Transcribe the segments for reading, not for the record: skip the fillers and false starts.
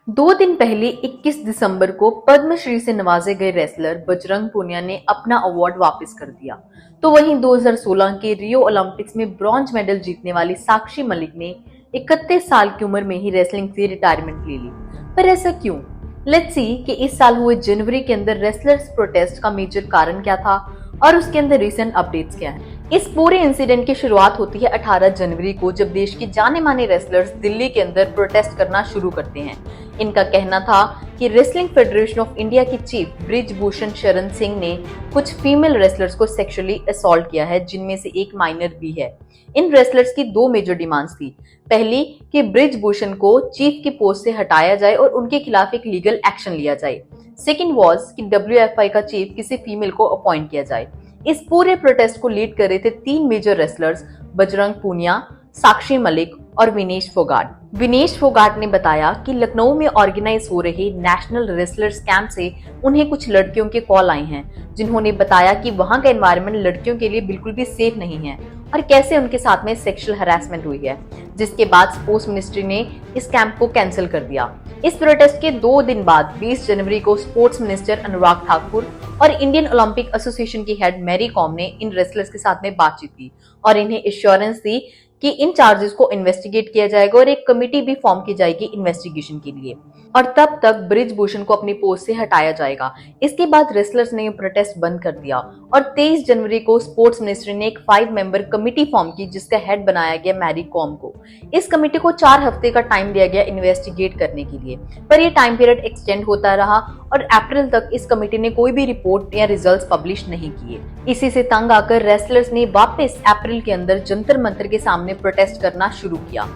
2 दिन पहले 21 दिसंबर को पद्मश्री से नवाजे गए रेसलर बजरंग पूनिया ने अपना अवार्ड वापस कर दिया। तो वहीं 2016 के रियो ओलंपिक्स में ब्रॉन्ज मेडल जीतने वाली साक्षी मलिक ने 31 साल की उम्र में ही रेसलिंग से रिटायरमेंट ले ली। पर ऐसा क्यों? लेट्स सी कि इस साल हुए जनवरी के अंदर रेसलर्स प्रोटेस्ट का मेजर कारण क्या था और उसके अंदर रिसेंट अपडेट्स क्या है। इस पूरे इंसिडेंट की शुरुआत होती है 18 जनवरी को, जब देश के जाने माने रेसलर्स दिल्ली के अंदर प्रोटेस्ट करना शुरू करते हैं। इनका कहना था कि रेसलिंग फेडरेशन ऑफ इंडिया की चीफ ब्रिजभूषण शरण सिंह ने कुछ फीमेल रेसलर्स को सेक्सुअली असॉल्ट किया है, जिनमें से एक माइनर भी है। इन रेसलर्स की 2 मेजर डिमांड्स थी। पहली कि ब्रिजभूषण को चीफ की पोस्ट से हटाया जाए और उनके खिलाफ एक लीगल एक्शन लिया जाए। सेकेंड वॉज कि WFI का चीफ किसी फीमेल को अपॉइंट किया जाए। इस पूरे प्रोटेस्ट को लीड कर रहे थे 3 मेजर रेसलर्स, बजरंग पूनिया, साक्षी मलिक और विनेश फोगाट। विनेश फोगाट ने बताया कि लखनऊ में ऑर्गेनाइज हो रहे नेशनल रेसलर्स कैंप से उन्हें कुछ लड़कियों के कॉल आए हैं, जिन्होंने बताया कि वहां का एनवायरनमेंट लड़कियों के लिए बिल्कुल भी सेफ नहीं है और कैसे उनके साथ में सेक्सुअल हरासमेंट हुई है, जिसके बाद स्पोर्ट्स मिनिस्ट्री ने इस कैंप को कैंसिल कर दिया। इस प्रोटेस्ट के 2 दिन बाद 20 जनवरी को स्पोर्ट्स मिनिस्टर अनुराग ठाकुर और इंडियन ओलंपिक एसोसिएशन की हेड मैरी कॉम ने इन रेसलर्स के साथ में बातचीत की और इन्हें एश्योरेंस दी कि इन चार्जेस को इन्वेस्टिगेट किया जाएगा और एक कमेटी भी फॉर्म की जाएगी इन्वेस्टिगेशन के लिए, और तब तक ब्रिजभूषण को अपनी पोस्ट से हटाया जाएगा। इसके बाद रेसलर्स ने प्रोटेस्ट बंद कर दिया और 23 जनवरी को स्पोर्ट्स मिनिस्ट्री ने एक 5 मेंबर कमेटी फॉर्म की, जिसका हेड बनाया गया मैरी कॉम को। इस कमेटी को 4 हफ्ते का टाइम दिया गया इन्वेस्टिगेट करने के लिए, पर यह टाइम पीरियड एक्सटेंड होता रहा और अप्रैल तक इस कमेटी ने कोई भी रिपोर्ट या रिजल्ट्स पब्लिश नहीं किए। इसी से तंग आकर रेसलर्स ने वापस अप्रैल के अंदर जंतर मंतर के सामने प्रोटेस्ट करना शुरू किया।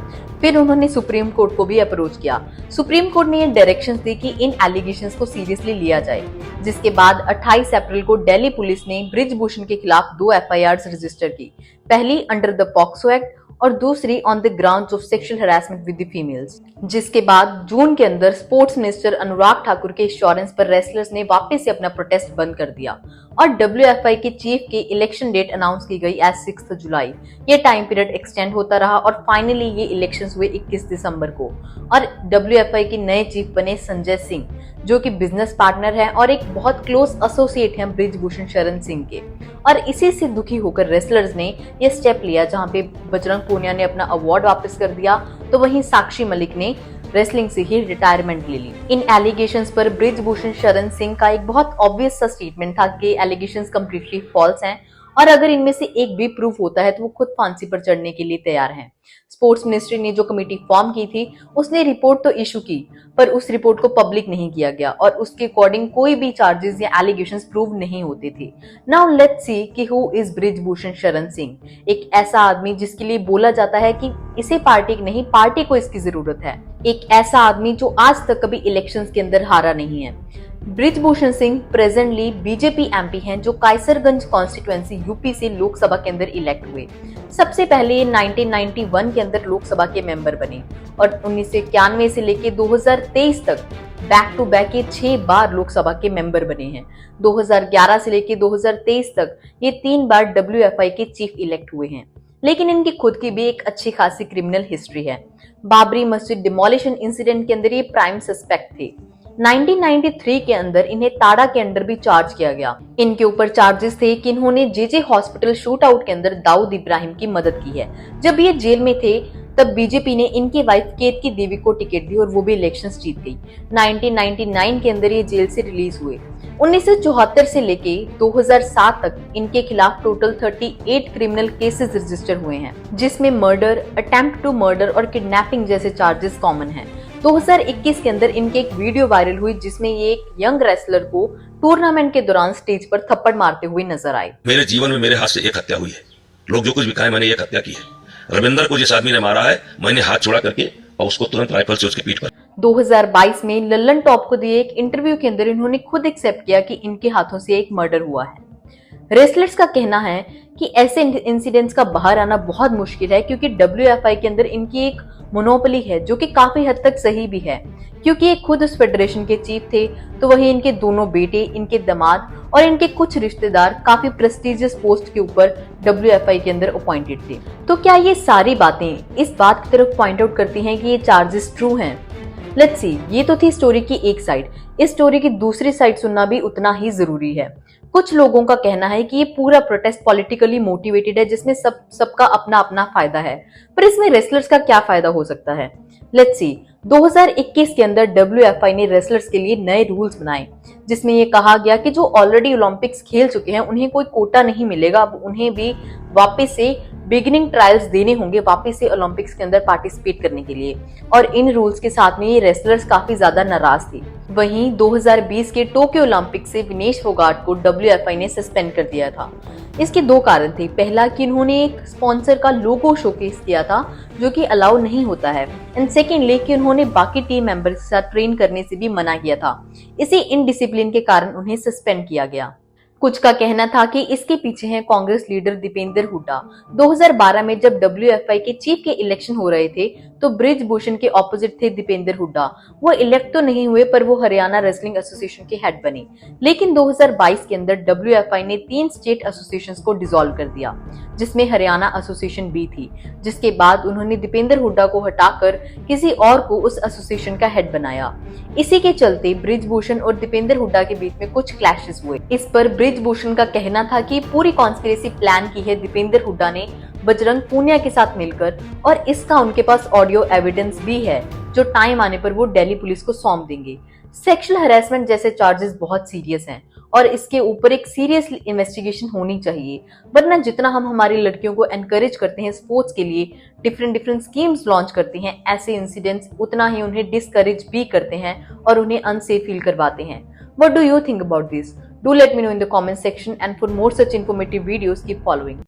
फिर उन्होंने सुप्रीम कोर्ट को भी अप्रोच किया। सुप्रीम कोर्ट ने ये डायरेक्शंस दी कि इन एलिगेशंस को सीरियसली लिया जाए, जिसके बाद 28 अप्रैल को दिल्ली पुलिस ने ब्रिजभूषण के खिलाफ 2 FIRs रजिस्टर की, पहली अंडर द पॉक्सो एक्ट और दूसरी on the grounds of sexual harassment with the females. जिसके बाद जून के अंदर स्पोर्ट्स मिनिस्टर अनुराग ठाकुर के एश्योरेंस पर रेसलर्स ने वापस से अपना प्रोटेस्ट बंद कर दिया और WFI के चीफ की इलेक्शन डेट अनाउंस की गई एज 6 जुलाई। ये टाइम पीरियड एक्सटेंड होता रहा और फाइनली ये इलेक्शंस हुए 21 दिसंबर को और WFI के नए चीफ बने संजय सिंह, जो कि बिजनेस पार्टनर हैं और एक बहुत क्लोज एसोसिएट हैं ब्रिजभूषण शरण सिंह के। और इसी से दुखी होकर रेसलर्स ने यह स्टेप लिया, जहां पे बजरंग पूनिया ने अपना अवार्ड वापस कर दिया, तो वहीं साक्षी मलिक ने रेसलिंग से ही रिटायरमेंट ले ली। इन एलिगेशंस पर ब्रिजभूषण शरण सिंह का एक बहुत ऑब्वियस सा स्टेटमेंट था कि एलिगेशंस कंप्लीटली फॉल्स हैं और अगर इनमें से एक भी प्रूफ होता है तो वो खुद फांसी पर चढ़ने के लिए तैयार हैं। स्पोर्ट्स मिनिस्ट्री ने जो कमेटी फॉर्म की थी उसने रिपोर्ट तो इशू की, पर उस रिपोर्ट को पब्लिक नहीं किया गया और उसके अकॉर्डिंग कोई भी चार्जेस या एलिगेशंस प्रूव नहीं होते थे। नाउ लेट्स सी कि हु इज ब्रिजभूषण शरण सिंह। एक ऐसा आदमी जिसके लिए बोला जाता है कि इसे पार्टी की नहीं, पार्टी को इसकी जरूरत है। एक ऐसा आदमी जो आज तक कभी इलेक्शंस के अंदर हारा नहीं है। Brijbhushan Singh presently BJP MP हैं, जो कायसरगंज कॉन्स्टिट्यूएंसी यूपी से लोकसभा के अंदर इलेक्ट हुए। सबसे पहले ये 1991 के अंदर लोकसभा के मेंबर बने और 1991 से लेके 2023 तक बैक टू बैक ये 6 बार लोकसभा के मेंबर बने हैं। 2011 से लेके 2023 तक ये 3 बार WFI के चीफ इलेक्ट हुए हैं। लेकिन इनकी खुद की भी एक अच्छी खासी क्रिमिनल हिस्ट्री है। बाबरी मस्जिद डिमोलिशन इंसिडेंट के अंदर ये प्राइम सस्पेक्ट थे। 1993 के अंदर इन्हें ताड़ा के अंडर भी चार्ज किया गया। इनके ऊपर चार्जेस थे कि इन्होंने JJ हॉस्पिटल शूट आउट के अंदर दाऊद इब्राहिम की मदद की है। जब ये जेल में थे तब बीजेपी ने इनकी वाइफ केतकी देवी को टिकट दी और वो भी इलेक्शंस जीत गई। 1999 के अंदर ये जेल से रिलीज हुए। 1974 से लेके 2007 तक इनके खिलाफ टोटल 38 क्रिमिनल केसेस रजिस्टर हुए हैं, जिसमें मर्डर, अटेम्प्ट टू मर्डर और किडनैपिंग जैसे चार्जेस कॉमन हैं। 2021 के अंदर इनके एक वीडियो वायरल हुई, जिसमें ये एक यंग रेसलर को टूर्नामेंट के दौरान स्टेज पर थप्पड़ मारते हुए नजर आए। मेरे जीवन में मेरे हाथ से एक हत्या हुई है। लोग जो कुछ भी कहें, मैंने एक हत्या की है। रविंदर को जिस आदमी ने मारा है, मैंने हाथ छोड़ा करके और उसको तुरंत राइफल से उसके पीठ पर। 2022 में लल्लन टॉप को दिए एक इंटरव्यू के अंदर इन्होंने खुद एक्सेप्ट किया कि इनके हाथों से एक मर्डर हुआ है। रेसलर्स का कहना है कि ऐसे इंसिडेंट्स का बाहर आना बहुत मुश्किल है, क्योंकि WFI के अंदर इनकी एक मोनोपोली है, जो कि काफी हद तक सही भी है, क्योंकि ये खुद उस फेडरेशन के चीफ थे, तो वहीं इनके दोनों बेटे, इनके दामाद और इनके कुछ रिश्तेदार काफी प्रेस्टिजियस पोस्ट के ऊपर WFI के अंदर अपॉइंटेड थे। तो क्या ये सारी बातें इस बात की तरफ पॉइंट आउट करती हैं कि ये चार्जेस ट्रू हैं? लेट्स सी, ये तो थी स्टोरी की एक साइड। इस स्टोरी की दूसरी साइड सुनना भी उतना ही जरूरी है। कुछ लोगों का कहना है कि ये पूरा प्रोटेस्ट पॉलिटिकली मोटिवेटेड है, जिसमें सबका अपना अपना फायदा है। पर इसमें रेसलर्स का क्या फायदा हो सकता है? लेट्स सी, 2021 के अंदर WFI ने रेसलर्स के लिए नए रूल्स बनाए, जिसमें ये कहा गया कि जो ऑलरेडी ओलंपिक्स खेल चुके हैं उन्हें कोई कोटा नहीं मिलेगा, अब उन्हें भी वापस से बिगिनिंग ट्रायल्स देने होंगे वापस से ओलंपिक्स के अंदर पार्टिसिपेट करने के लिए। और इन रूल्स के साथ में ये रेसलर्स काफी ज्यादा नाराज थे। वहीं 2020 के टोक्यो ओलंपिक्स से विनेश फोगाट को WFI ने सस्पेंड कर दिया था। इसके दो कारण थे। पहला कि उन्होंने एक स्पॉन्सर का लोगो शोकेस किया था, जो कि अलाउ नहीं होता है, एंड सेकेंडली कि उन्होंने बाकी टीम मेंबर्स के साथ ट्रेन करने से भी मना किया था। इसी इनडिसिप्लिन के कारण उन्हें सस्पेंड किया गया। कुछ का कहना था कि इसके पीछे हैं कांग्रेस लीडर दीपेंद्र हुड्डा। 2012 में जब WFI के चीफ के इलेक्शन हो रहे थे तो ब्रिजभूषण के ऑपोजिट थे दीपेंद्र हुड्डा। वो इलेक्ट तो नहीं हुए, पर वो हरियाणा रेसलिंग एसोसिएशन के हेड बने। लेकिन 2022 के अंदर WFI ने 3 स्टेट एसोसिएशंस को डिसॉल्व कर दिया, जिसमें हरियाणा एसोसिएशन भी थी। जिसके बाद उन्होंने दीपेंद्र हुड्डा को हटाकर किसी और को उस एसोसिएशन का हेड बनाया। इसी के चलते ब्रिजभूषण और दीपेंद्र हुड्डा के बीच में कुछ क्लैशेस हुए। इस पर ब्रिजभूषण का कहना था कि पूरी कॉन्स्पिरेसी प्लान की है दीपेंद्र हुड्डा ने बजरंग पूनिया के साथ मिलकर, और इसका उनके पास ऑडियो एविडेंस भी है, जो टाइम आने पर वो दिल्ली पुलिस को सौंप देंगे। सेक्सुअल हैरेसमेंट जैसे चार्जेस बहुत सीरियस हैं और इसके ऊपर एक सीरियस इन्वेस्टिगेशन होनी चाहिए, वरना जितना हम हमारी लड़कियों को एनकरेज करते हैं स्पोर्ट्स के लिए, डिफरेंट स्कीम्स लॉन्च करते हैं, ऐसे इंसिडेंट्स उतना ही उन्हें डिस्करेज भी करते हैं और उन्हें अनसेफ फील करवाते हैं। What do you think about this? Do let me know in the comment section, and for more such informative videos, keep following.